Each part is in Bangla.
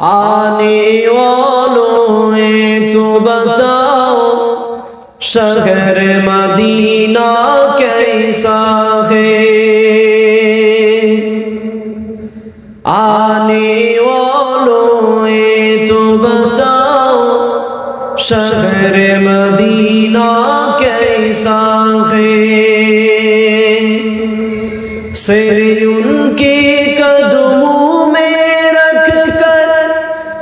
आने वालों तो बताओ शहर मदीना कैसा है। आने वालों तो बताओ शहर मदीना कैसा है। सिर उनके कदमों में रख कर,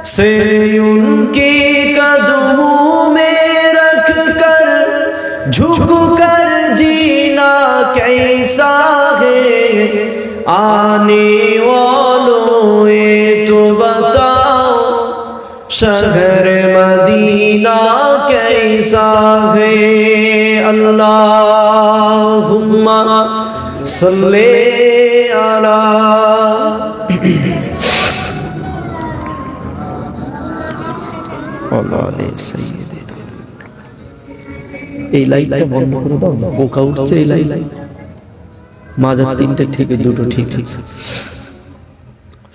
सिर उनके कदमों में रख कर झुक कर जीना कैसा है। आने वालों तो बताओ शहर मदीना कैसा है। अल्लाहुम्मा सल्ले अला এই লাইটটা বন্ধ করে দাও না, পোকা উঠছে। এই লাইট মাঝের তিনটে ঠিক, দুটো ঠিক আছে।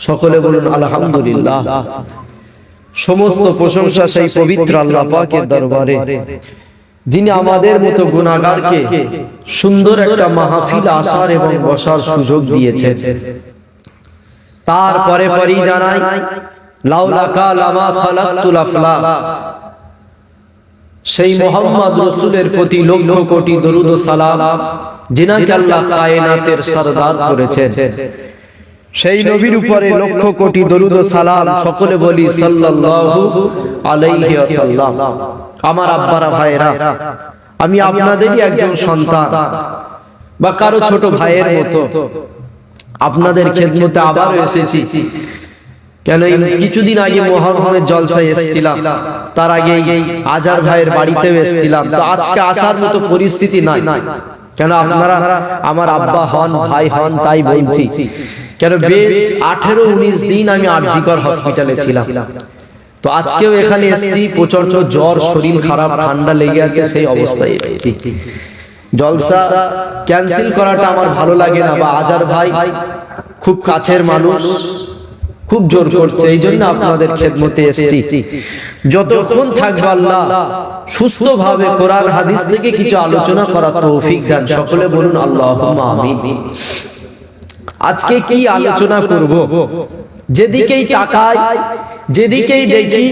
সকলে বলুন আলহামদুলিল্লাহ। সমস্ত প্রশংসা সেই পবিত্র আল্লাহ পাকের দরবারে, যিনি আমাদের মতো গুনাহগারকে সুন্দর একটা মাহফিল আসার এবং বসার সুযোগ দিয়েছে। তারপরে পরেই জানাই লাউলাকা লামা খালাকতুল আফলাক, সেই মুহাম্মদ রাসূলের প্রতি লক্ষ কোটি দরুদ ও সালাম, যিনাকে আল্লাহ কায়নাতের সরদার করেছেন। সেই নবীর উপরে লক্ষ কোটি দরুদ ও সালাম। সকলে বলি সাল্লাল্লাহু আলাইহি ওয়াসাল্লাম। আমার আব্বারা ভাইরা, আমি আপনাদেরই একজন সন্তান বা কারো ছোট ভাইয়ের মতো আপনাদের খেদমতে আবারও এসেছি। কেন কিছুদিন আগে মুহররমের জলসায় এসেছিলাম, তার আগে আজার ভাইয়ের বাড়িতেও এসেছিলাম। তো আজকে আসার মতো পরিস্থিতি নাই। কেন আপনারা আমার আব্বা হন, ভাই হন, তাই বলছি। কেন বেশ 18-19 দিন আমি আরজিকর হসপিটালে ছিলাম। তো আজকেও এখানে এসেছি, প্রচন্ড জ্বর, শরীর খারাপ, ঠান্ডা লেগে আছে, সেই অবস্থায় এসেছি। জলসা ক্যান্সেল করাটা আমার ভালো লাগে না, বা আজার ভাই খুব কাছের মানুষ, খুব জোর করছে, এই জন্য আপনাদের খেদমতে এসেছি। যতক্ষণ থাকবে আল্লাহ সুস্থভাবে কোরআন হাদিস থেকে কিছু আলোচনা করার তৌফিক দেন। সকলে বলুন আল্লাহুম্মা আমিন। আজকে কি আলোচনা করব? যেদিকেই তাকাই, যেদিকেই দেখি,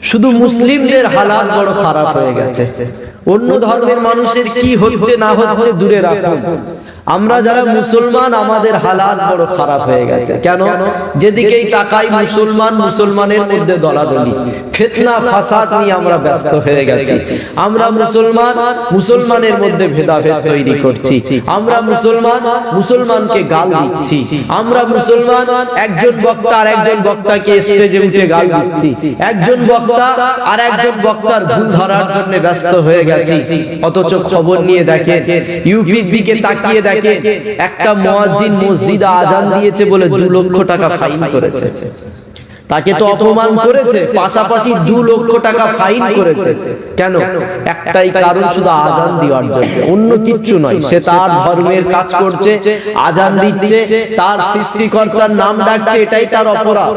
শুধু মুসলিমদের হালাত বড় খারাপ হয়ে গেছে। অন্য ধর্মের মানুষের কি হচ্ছে না হচ্ছে দূরে রাখুন, আমরা যারা মুসলমান আমাদের হালাত বড় খারাপ হয়ে গেছে। কেন? যেদিকেই তাকাই মুসলমান, মুসলমানের মধ্যে দলাদলি, ফিতনা ফাসাদ নিয়ে আমরা ব্যস্ত হয়ে গেছি। আমরা মুসলমান, মুসলমানের মধ্যে ভেদাভেদ তৈরি করছি। আমরা মুসলমান, মুসলমানকে গাল দিচ্ছি। আমরা মুসলমান, একজন বক্তা আর একজন বক্তাকে স্টেজে উঠে গাল দিচ্ছি। একজন বক্তা আর একজন বক্তার ভুল ধরার জন্য ব্যস্ত হয়ে গেছি। অথচ খবর নিয়ে দেখেন, ইউপির দিকে তাকিয়ে দেখেন, একটা মুয়াজ্জিন মসজিদে আজান দিয়েছে বলে 2 লক্ষ টাকা ফাইন করেছে। তাকে তো অপমান করেছে, পাশাপাশি 2 লক্ষ টাকা ফাইন করেছে। কেন? একটাই কারণ, শুধু আজান দেওয়ার জন্য, অন্য কিচ্ছু নয়। সে তার ধর্মের কাজ করছে, আজান দিচ্ছে, তার সৃষ্টিকর্তার নাম ডাকছে, এটাই তার অপরাধ।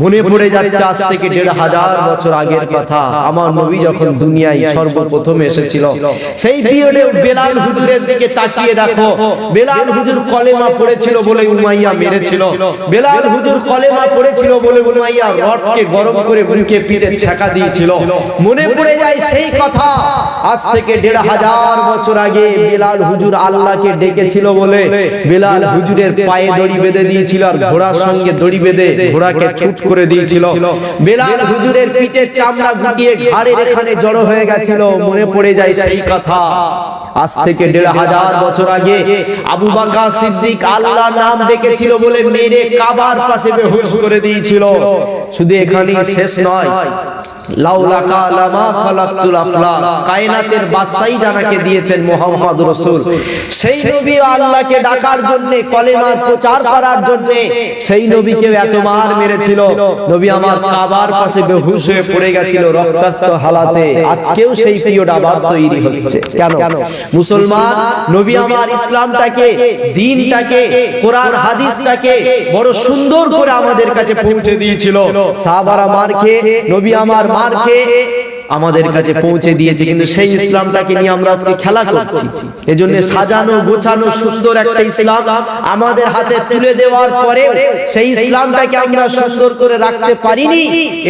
মনে পড়ে যাচ্ছে আজ থেকে 1500 বছর আগের কথা। আমার নবী যখন দুনিয়ায় সর্বপ্রথম এসেছিল, সেই পিরিয়ডে বেলাল হুজুরের দিকে তাকিয়ে দেখো। বেলাল হুজুর কলেমা পড়েছিল বলে উমাইয়া মেরেছিল। বেলাল হুজুর কলেমা পড়েছিল বলে উমাইয়া রডকে গরম করে বুকে পিঠে ছেঁকা দিয়েছিল। মনে পড়ে যায় সেই কথা, আজ থেকে 1500 বছর আগে বেলাল হুজুর আল্লাহকে ডেকেছিল বলে বেলাল হুজুরের পায়ে দড়ি বেঁধে দিয়েছিল, আর ঘোড়ার সঙ্গে দড়ি বেঁধে ঘোড়াকে ছুট করে দিয়েছিল। বেলাল হুজুরের পিঠে চামড়া গুটিয়ে ঘাড়ের এখানে জড়ো হয়ে গেছিল। মনে পড়ে যায় সেই কথা, আজ থেকে 1500 বছর আগে আবু বকর সিদ্দিক আল্লাহর নাম ডেকেছিল বলে মেরে কাবার পাশে বেহুশ করে দিয়েছিল। শুধু এখানেই শেষ নয়, লাউলাকা লামা খালাকতুল আফলাক, কায়নাতের বাদশাহী জানাকে দিয়েছেন মুহাম্মদ রাসূল। সেই নবী আল্লাহকে ডাকার জন্য, কলেমার প্রচার করার জন্য সেই নবীকে এত মার মেরেছিল। নবী আমার কাবার পাশে বেহুশ হয়ে পড়ে গেছিল রক্তাক্ত হালাতে। আজকেও সেই পিরিয়ড আবার তৈরি হচ্ছে। কেন? মুসলমান নবী আমার ইসলামটাকে, দ্বীনটাকে, কোরআন হাদিসটাকে বড় সুন্দর করে আমাদের কাছে পৌঁছে দিয়েছিল। সাহাবারা মার খেয়ে, নবী আমার মার খেয়ে আমাদের কাছে পৌঁছে দিয়েছে, কিন্তু সেই ইসলামটাকে নিয়ে আমরা আজকে খেলা করছি। এজন্য সাজানো গোছানো সুন্দর একটা ইসলাম আমাদের হাতে তুলে দেওয়ার পরে সেই ইসলামটাকে আমরা সুন্দর করে রাখতে পারিনি।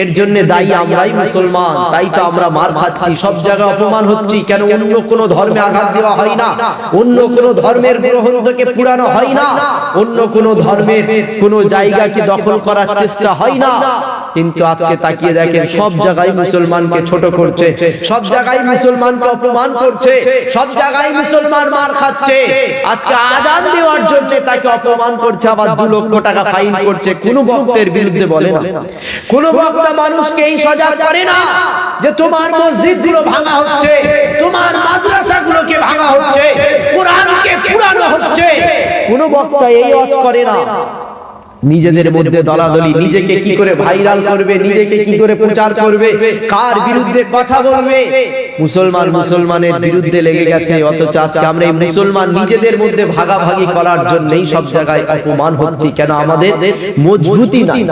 এর জন্য দায়ী আমরাই মুসলমান। তাই তো আমরা মার খাচ্ছি, সব জায়গায় অপমান হচ্ছি। কেন? অন্য কোনো ধর্মে আঘাত দেওয়া হয় না, অন্য কোনো ধর্মের গ্রন্থকে পুরানো হয় না, অন্য কোনো ধর্মের কোনো জায়গাকে দখল করার চেষ্টা হয় না। কিন্তু আজকে তাকিয়ে দেখেন, সব জায়গায় মুসলমানকে ছোট করছে, সব জায়গায় মুসলমানকে অপমান করছে, সব জায়গায় মুসলমান মার খাচ্ছে। আজকে আযান দেওয়ার জন্য তাকে অপমান করছে, আবার 2 লক্ষ টাকা ফাইন করছে। কোন বক্তের বিরুদ্ধে বলে না, কোন বক্তা মানুষকে এই সজাগ করে না যে তোমার মসজিদগুলো ভাঙা হচ্ছে, তোমার মাদ্রাসাগুলোকে ভাঙা হচ্ছে, কোরআনকে পুরানো হচ্ছে। কোন বক্তা এই ওয়াজ করে না। নিজেদের মধ্যে দলাদলি, নিজেকে কি করে ভাইরাল করবে, নিজেকে কি করে প্রচার করবে, কার বিরুদ্ধে কথা বলবে। মুসলমান মুসলমানের বিরুদ্ধে লেগে গেছে। অথচ আজকে আমরা এই মুসলমান নিজেদের মধ্যে ভাগাভাগি করার জন্যই সব জায়গায় অপমান হচ্ছি। কেন? আমাদের মজবুতি নাই,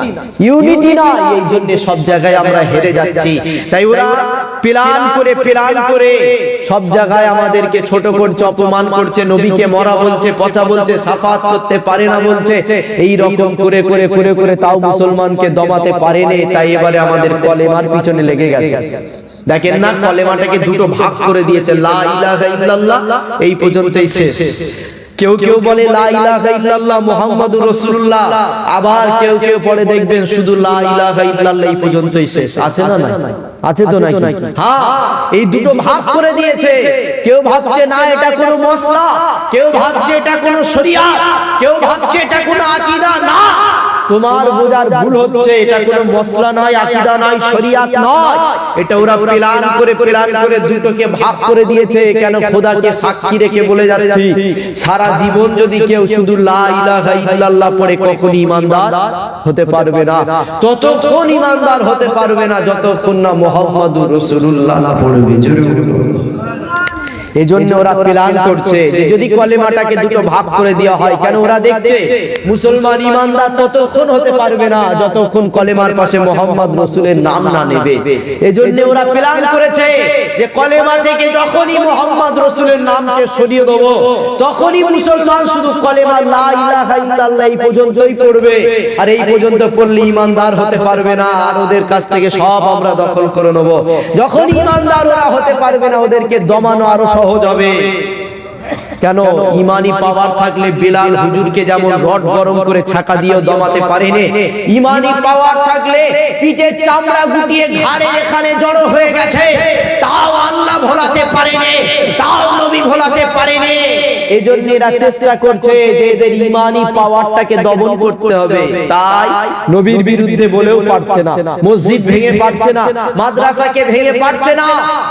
ইউনিটি নাই, এই জন্য সব জায়গায় আমরা হেরে যাচ্ছি। তাই ওরা প্ল্যান করে সব জায়গায় আমাদেরকে ছোট করছে, অপমান করছে, নবীকে মরা বলছে, পচা বলছে, সাফাত করতে পারে না বলছে। এই রকম করে তাও মুসলমানকে দমাতে পারেনি। তাই এবারে আমাদের কলেমার পিছনে লেগে গেছে। দেখেন না, কলেমাটাকে 2টো ভাগ করে দিয়েছে। লা ইলাহা ইল্লাল্লাহ এই পর্যন্তই শেষ। কেউ কেউ বলে লা ইলাহা ইল্লাল্লাহ মুহাম্মাদুর রাসূলুল্লাহ, আবার কেউ কেউ পড়ে দেখবেন শুধু লা ইলাহা ইল্লাল্লাহ এই পর্যন্তই শেষ। আছে না? নাই? আছে তো নাকি? হ্যাঁ, এই 2টো ভাগ করে দিয়েছে। কেউ ভাবছে না এটা কোনো মশলা, কেউ ভাবছে এটা কোনো শরিয়াত, কেউ ভাবছে এটা কোনো আকীদা। না, তোমার বোঝার ভুল হচ্ছে। এটা কোনো মশলা নয়, আকীদা নয়, শরিয়াত নয়। এটা ওরা প্ল্যান করে 2টোকে ভাগ করে দিয়েছে। কেন? খোদাকে সাক্ষী রেখে বলে যাচ্ছি, সারা জীবন যদি কেউ শুধু লা ইলাহা ইল্লাল্লাহ পড়ে কখনো ঈমানদার হতে পারবে না। ততক্ষণ ঈমানদার হতে পারবে না যতক্ষণ না মুহাম্মাদুর রাসূলুল্লাহ না পড়বে। এজন্য ওরা প্ল্যান করছে যে যদি কলেমাটাকে 2টো ভাগ করে দেওয়া হয়। কেন? ওরা দেখছে মুসলমান ঈমানদার ততক্ষণ হতে পারবে না যতক্ষণ কলেমার পাশে মুহাম্মদ রাসূলের নাম না নেবে। এজন্য ওরা প্ল্যান করেছে যে কলেমা থেকে যখনই মুহাম্মদ রাসূলের নামকে সরিয়ে দেব, তখনই মুসলমান শুধু কলেমা লা ইলাহা ইল্লাল্লাহ এই পর্যন্তই পড়বে। আর এই পর্যন্ত পড়লে ঈমানদার হতে পারবে না। আর ওদের কাছ থেকে সব আমরা দখল করে নেব। যখন ঈমানদার ওরা হতে পারবে না, ওদেরকে দমানো আরো সহজ হবে। কেন? ইমানি পাওয়ার থাকলে বেলাল হুজুরকে যেমন রড গরম করে ছাকা দিয়েও দমাতে পারেনি, ইমানি পাওয়ার থাকলে পিঠের চামড়া গুটিয়ে ঘাড়ে এখানে জড়ো হয়ে গেছে, তাও আল্লাহ ভোলাতে পারেনি, তাও নবী ভোলাতে পারেনি। এজন্য এরা চেষ্টা করছে যে এদের ইমানি পাওয়ারটাকে দমন করতে হবে। তাই নবীর বিরুদ্ধে বলেও পারছে না, মসজিদ ভেঙে পারছে না, মাদ্রাসাকে ভেঙে পারছে না।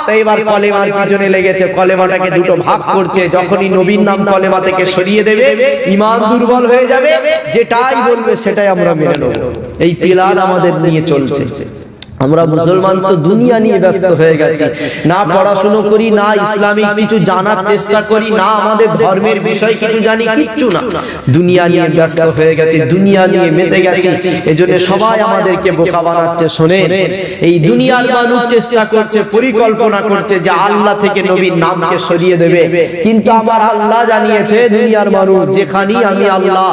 তাই এবার কলেমার পিছনে লেগেছে, কলেমাটাকে 2টো ভাগ করছে। যখনই নবীর নাম কলেমা থেকে সরিয়ে দেবে, ঈমান দুর্বল হয়ে যাবে, যেটাই বলবে সেটাই আমরা মেনে নেব। এই প্ল্যান আমাদের নিয়ে চলছে। আমরা মুসলমান তো দুনিয়া নিয়ে ব্যস্ত হয়ে গেছি, না পড়াশোনা করি, না ইসলামিক কিছু জানার চেষ্টা করি, না আমাদের ধর্মের বিষয় কিছু জানি, কিচ্ছু না। দুনিয়া নিয়ে ব্যস্ত হয়ে গেছি, দুনিয়া নিয়ে মেতে গেছি। এজন্য সবাই আমাদেরকে বোকা বানাচ্ছে। শোনেন, এই দুনিয়ার মানুষ চেষ্টা করছে, পরিকল্পনা করছে যে আল্লাহ থেকে নবীর নামকে সরিয়ে দেবে। কিন্তু আমার আল্লাহ জানিয়েছে দুনিয়ার মানুষ, যেখানেই আমি আল্লাহ,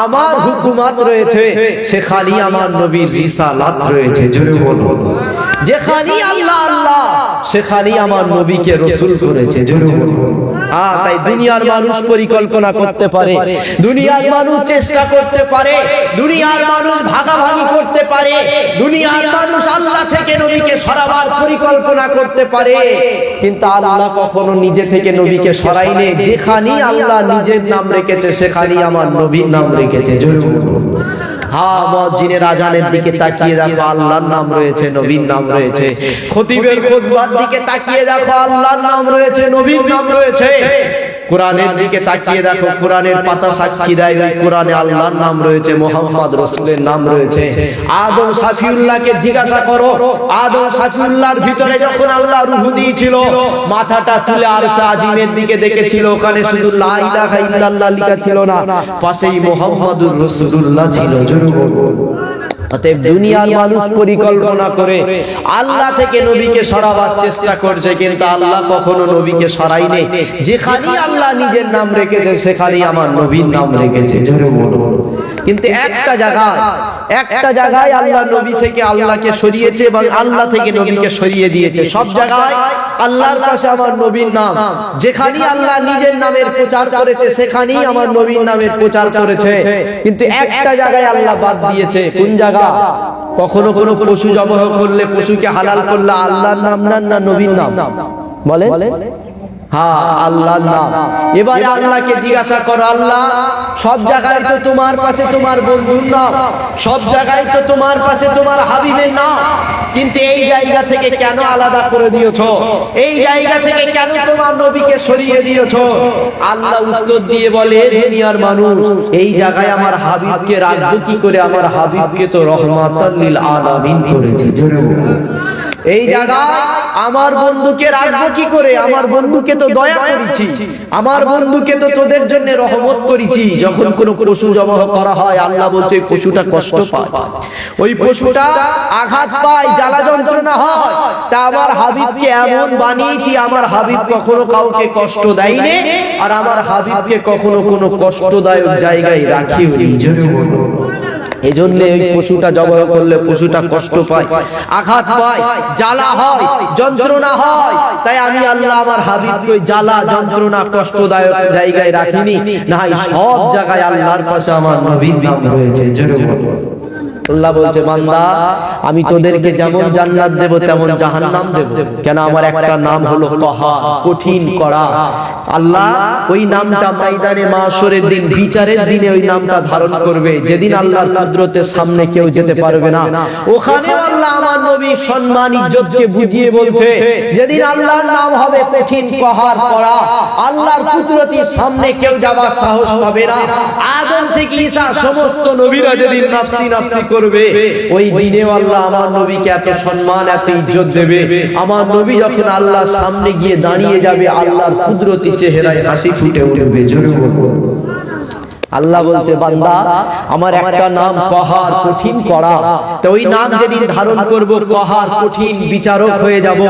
আমার হুকুমত রয়েছে, সেখানেই আমার নবীর রিসালাত রয়েছে। জোরে বলুন, যেখানেই আল্লাহ আল্লাহ, সেখানেই আমার নবীকে রাসূল করেছে। তাই দুনিয়ার মানুষ পরিকল্পনা করতে পারে, দুনিয়ার মানুষ চেষ্টা করতে পারে, দুনিয়ার মানুষ ভাগাভাগি করতে পারে, দুনিয়ার মানুষ আল্লাহ থেকে নবীকে সরাবার পরিকল্পনা করতে পারে, কিন্তু আল্লাহ কখনো নিজে থেকে নবীকে সরাইনি। যেখানেই আল্লাহ নিজের নাম রেখেছে, সেখানেই আমার নবীর নাম রেখেছে। হ্যাঁ, মুয়াজ্জিনের আজানের দিকে তাকিয়ে দেখো আল্লাহর নাম রয়েছে, নবীর নাম রয়েছে। খতিবের খুতবার দিকে তাকিয়ে দেখো আল্লাহর নাম রয়েছে, নবীর নাম রয়েছে। কোরআনের দিকে তাকিয়ে দেখো, কোরআনের পাতা সাক্ষী দেয় ওই কোরআনে আল্লাহর নাম রয়েছে, মুহাম্মদ রাসূলের নাম রয়েছে। আদম সাফিউল্লাহকে জিজ্ঞাসা করো, আদম সাফিউল্লাহর ভিতরে যখন আল্লাহ রূহ দিয়েছিল, মাথাটা তুলে আরশে আজিমের দিকে দেখেছিল, ওখানে শুধু লা ইলাহা ইল্লাল্লাহ লেখা ছিল না, পাশেই মুহাম্মাদুর রাসূলুল্লাহ ছিল। অতএব দুনিয়ার মানুষ পরিকল্পনা করে আল্লাহ থেকে নবীকে সরাবার চেষ্টা করছে, কিন্তু আল্লাহ কখনো নবীকে সরায়নি। যেখানে আল্লাহ নিজের নাম রেখেছে সেখানেই আমার নবীর নাম রেখেছে। কিন্তু একটা জায়গায় আল্লাহ নবী থেকে আল্লাহকে সরিয়েছে এবং আল্লাহ থেকে নবীকে সরিয়ে দিয়েছে। সব জায়গায় আল্লাহর পাশে আমার নবীর নাম, যেখানে আল্লাহ নিজের নামের প্রচার করেছে সেখানেই আমার নবীর নামের প্রচার করেছে। কিন্তু একটা জায়গায় আল্লাহ বাদ দিয়েছে। কোন জায়গা? কখনো কোনো পশু জবাহ করলে, পশুকে হালাল করলে আল্লাহর নাম না নবীর নাম বলে? হ্যাঁ, আল্লাহর নাম। এবারে আল্লাহকে জিজ্ঞাসা করো, আল্লাহ সব জায়গায় তো তোমার পাশে তোমার বন্ধুর নাম, সব জায়গায় তো তোমার পাশে তোমার হাবিবের নাম, কিন্তু এই জায়গা থেকে কেন আলাদা করে দিয়েছো? এই জায়গা থেকে কেন তোমার নবীকে সরিয়ে দিয়েছো? আল্লাহ উত্তর দিয়ে বলে, দুনিয়ার মানুষ, এই জায়গায় আমার হাবিবকে রাখবো কি করে? আমার হাবিবকে তো রহমাতাল লিল আলামিন করেছি। এই জায়গায় আমার বন্ধুকে রাখবো কি করে? আমার বন্ধুকে তো দয়া করেছি, আমার বন্ধুকে তো তোদের জন্য রহমত করেছি। যখন কোনো পশু জবাহ করা হয়, আল্লাহ বলছে পশুটা কষ্ট পায়, ওই পশুটা আঘাত পায়, জ্বালা যন্ত্রণা হয়, তা আমার হাবিবকে এমন বানিয়েছি, আমার হাবিব কখনো কাউকে কষ্ট দেয়নি, আর আমার হাবিবকে কখনো কোনো কষ্টদায়ক জায়গায় রাখিওনি। এই জন্য এই পশুটা জবাই করলে পশুটা কষ্ট পায়, আঘাত পায়, জ্বালা হয়, যন্ত্রণা হয়। তাই আমি আল্লাহ আমার হাবিবকে জ্বালা, যন্ত্রণা, কষ্টদায়ক জায়গায় রাখিনি। না, সব জায়গায় আল্লাহর পাশে আমার নবীর নাম রয়েছে। আল্লাহ বলছে, বান্দা আমি তোদেরকে যেমন জান্নাত দেব তেমন জাহান্নাম দেব। কেন? আমার একটা নাম হলো কাহার, কঠিন কড়া। আল্লাহ ওই নামটা ময়দানে মাশরের দিন, বিচারের দিনে ওই নামটা ধারণ করবে, যেদিন আল্লাহর কুদরতের সামনে কেউ যেতে পারবে না। ওখানে আল্লাহ আমার নবীর সম্মান ইজ্জতকে বুঝিয়ে বলছে, যেদিন আল্লাহর নাম হবে কঠিন, কাহার, কড়া, আল্লাহর কুদরতের সামনে কেউ যাবার সাহস পাবে না। আদম থেকে ঈসা সমস্ত নবীরা যেদিন নাফসি নাফসি করবে, ওই দিনে আল্লাহ আমার নবীকে এত সম্মান, এত ইজ্জত দেবে। আমার নবী যখন আল্লাহর সামনে গিয়ে দাঁড়িয়ে যাবে, আল্লাহর কুদরতি চেহারায় হাসি ফুটে উঠবে। জোরে বলবো। আল্লাহ বলছে, বান্দা আমার একটা নাম কাহার, কঠিন কড়া। তো ওই নাম যেদিন ধারণ করব, কাহার, কঠিন, বিচারক হয়ে যাব।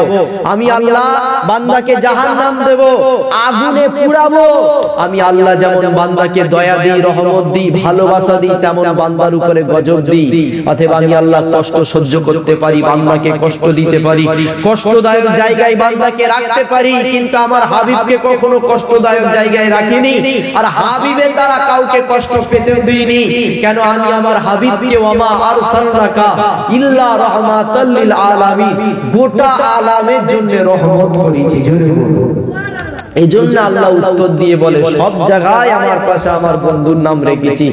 আমি আল্লাহ বান্দাকে জাহান্নাম দেব, আগুনে পুড়াবো। আমি আল্লাহ যেমন বান্দাকে দয়া দিই, রহমত দিই, ভালোবাসা দিই, তেমন বান্দার উপরে গজব দিই। অতএব আমি আল্লাহ কষ্ট সহ্য করতে পারি, বান্দাকে কষ্ট দিতে পারি, কষ্টদায়ক জায়গায় বান্দাকে রাখতে পারি, কিন্তু আমার হাবিবকে কখনো কষ্টদায়ক জায়গায় রাখিনি, আর হাবিবের দ্বারা কাউকে কষ্ট পেতে দিইনি। কেন? আমি আমার হাবিবকে ওয়ামা আরসালনাকা ইল্লা রাহমাতাল লিল আলামিন, গোটা আলামের জন্য রহমত করেছি। জোরে বলো। এই জন্য আল্লাহ উত্তর দিয়ে বলে, সব জায়গায় আমার পাশে আমার বন্ধুর নাম রেখেছি,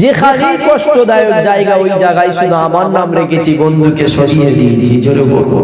যেখানে কষ্টদায়ক জায়গা ওই জায়গায় শুধু আমার নাম রেখেছি, বন্ধুকে সরিয়ে দিয়েছি। জোরে বলো।